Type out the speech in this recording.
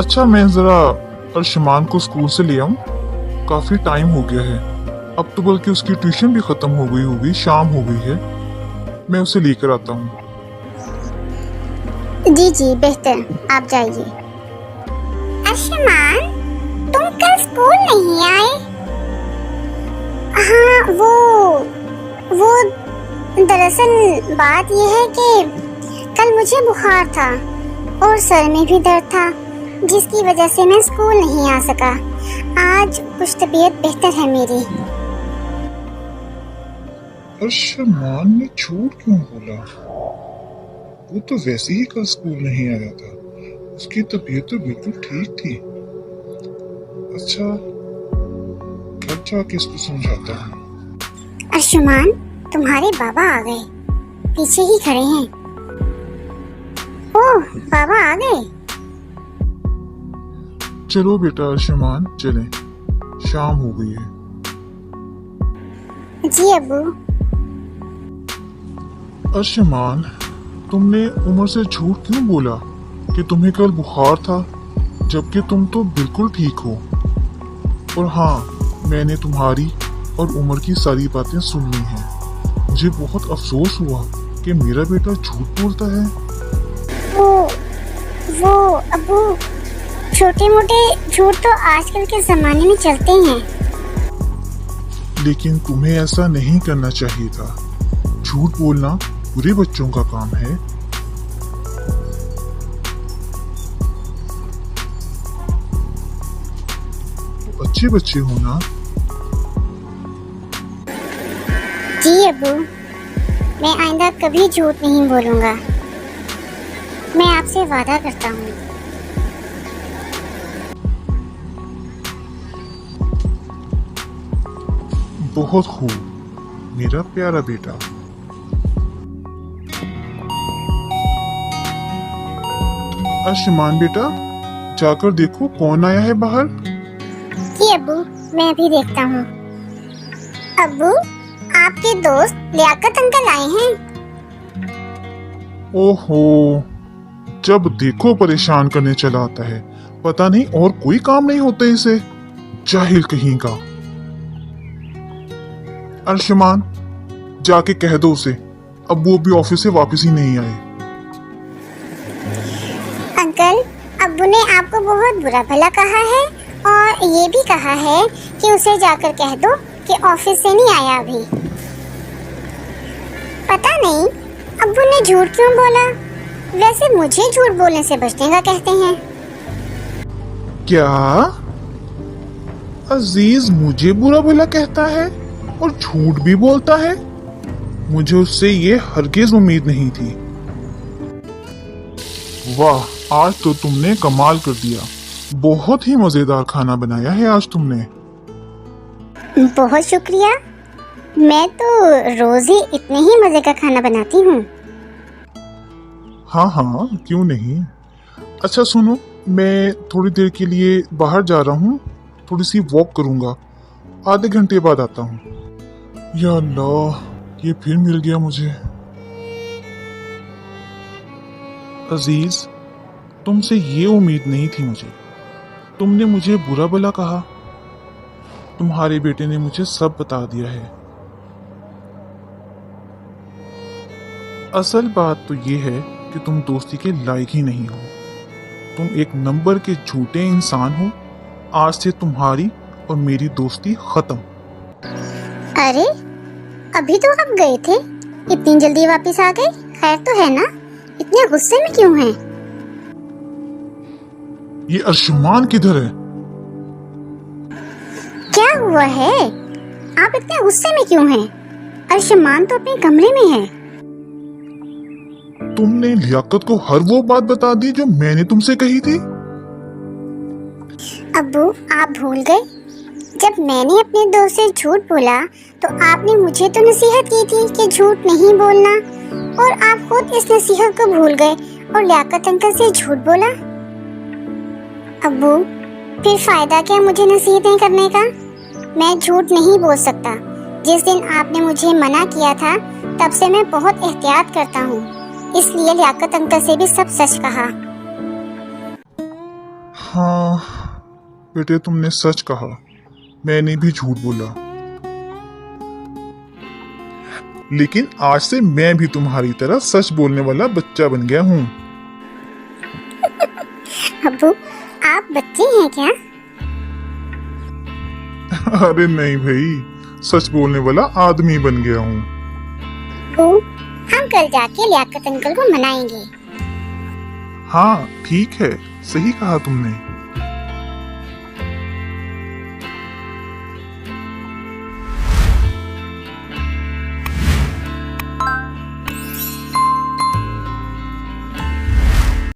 अच्छा, मैं ज़रा अर्शमान को स्कूल से ले आऊँ? काफ़ी टाइम हो गया है। अब तो बल्कि उसकी ट्यूशन भी ख़त्म हो गई होगी, शाम हो गई है। मैं उसे लेकर आता हूँ। जी जी बेहतर, आप जाइए। अर्शमान, तुम कल स्कूल नहीं आए? हाँ, वो दरअसल बात यह है कि कल मुझे बुखार था और सर में भी दर्द था, जिसकी वजह से मैं स्कूल नहीं आ सका। आज कुछ तबीयत बेहतर है मेरी। अर्शमान ने झूठ क्यों बोला? वो तो वैसे ही कल स्कूल नहीं आया था। उसकी तबीयत तो बिल्कुल ठीक थी। अच्छा, घर जाके इसको समझाता हूँ। अर्शमान, तुम्हारे बाबा आ गए, पीछे ही खड़े हैं। ओह, बाबा आ गए। चलो बेटा अर्शमान, चलें। शाम हो गई है। जी अब्बू। अर्शमान, तुमने उमर से झूठ क्यों बोला कि तुम्हें कल बुखार था, जबकि तुम तो बिल्कुल ठीक हो? और हाँ, मैंने तुम्हारी और उमर की सारी बातें सुन ली हैं। मुझे बहुत अफसोस हुआ कि मेरा बेटा झूठ बोलता है। वो अब्बू, छोटे मोटे झूठ तो आजकल के जमाने में चलते हैं। लेकिन तुम्हें ऐसा नहीं करना चाहिए था। झूठ बोलना बुरे बच्चों का काम है। तो अच्छे बच्चे हो ना? जी अब्बू, मैं आइंदा कभी झूठ नहीं बोलूंगा। मैं आपसे वादा करता हूँ। बहुत खूब, मेरा प्यारा बेटा। अर्शमान बेटा, जाकर देखो कौन आया है बाहर। जी अब्बू, मैं अभी देखता हूँ। अब्बू, आपके दोस्त लियाकत अंकल आए हैं। ओहो, जब देखो परेशान करने चला आता है। पता नहीं और कोई काम नहीं होता इसे। जाहिल कहीं का। अर्शमान, जाके कह दो उसे अब वो भी ऑफिस से वापस ही नहीं आए। अंकल, अब्बू ने आपको बहुत बुरा भला कहा है और ये भी कहा है कि उसे जाकर कह दो कि ऑफिस से नहीं आया अभी। पता नहीं अब्बू ने झूठ क्यों बोला। वैसे मुझे झूठ बोलने से बचने का कहते हैं। क्या अजीज मुझे बुरा भला कहता है और झूठ भी बोलता है? मुझे उससे ये हरगिज उम्मीद नहीं थी। वाह, आज तो तुमने कमाल कर दिया। बहुत ही मजेदार खाना बनाया है आज तुमने। बहुत शुक्रिया। मैं तो रोज ही इतने ही मजे का खाना बनाती हूँ। हाँ हाँ, क्यों नहीं। अच्छा सुनो, मैं थोड़ी देर के लिए बाहर जा रहा हूँ। थोड़ी सी वॉक करूंगा। आधे घंटे बाद आता हूँ। या अल्लाह, ये फिर मिल गया मुझे। अजीज, तुमसे ये उम्मीद नहीं थी मुझे। तुमने मुझे बुरा भला कहा। तुम्हारे बेटे ने मुझे सब बता दिया है। असल बात तो ये है कि तुम दोस्ती के लायक ही नहीं हो। तुम एक नंबर के झूठे इंसान हो। आज से तुम्हारी और मेरी दोस्ती खत्म। अरे, अभी तो आप गए थे, इतनी जल्दी वापस आ गए? खैर तो है ना? इतने गुस्से में क्यों हैं? ये अर्शमान किधर है? क्या हुआ है? आप इतने गुस्से में क्यों हैं? अर्शमान तो अपने कमरे में है। तुमने लियाकत को हर वो बात बता दी जो मैंने तुमसे कही थी। अब्बू, आप भूल गए? जब मैंने अपने दोस्त से झूठ बोला तो आपने मुझे तो नसीहत की थी कि झूठ नहीं बोलना, और आप खुद इस नसीहत को भूल गए और लियाकत अंकल से झूठ बोला। अब्बू, फिर फायदा क्या मुझे नसीहतें करने का? मैं झूठ नहीं बोल सकता। जिस दिन आपने मुझे मना किया था तब से मैं बहुत एहतियात करता हूँ, इसलिए लियाकत अंकल से भी सब सच कहा। हाँ बेटे, तुमने सच कहा, मैंने भी झूठ बोला। लेकिन आज से मैं भी तुम्हारी तरह सच बोलने वाला बच्चा बन गया हूँ। अब्बू, आप बच्चे हैं क्या? अरे नहीं भाई, सच बोलने वाला आदमी बन गया हूँ। अब्बू, हम कल जाके लियाकत अंकल को मनाएंगे। हाँ ठीक है, सही कहा तुमने।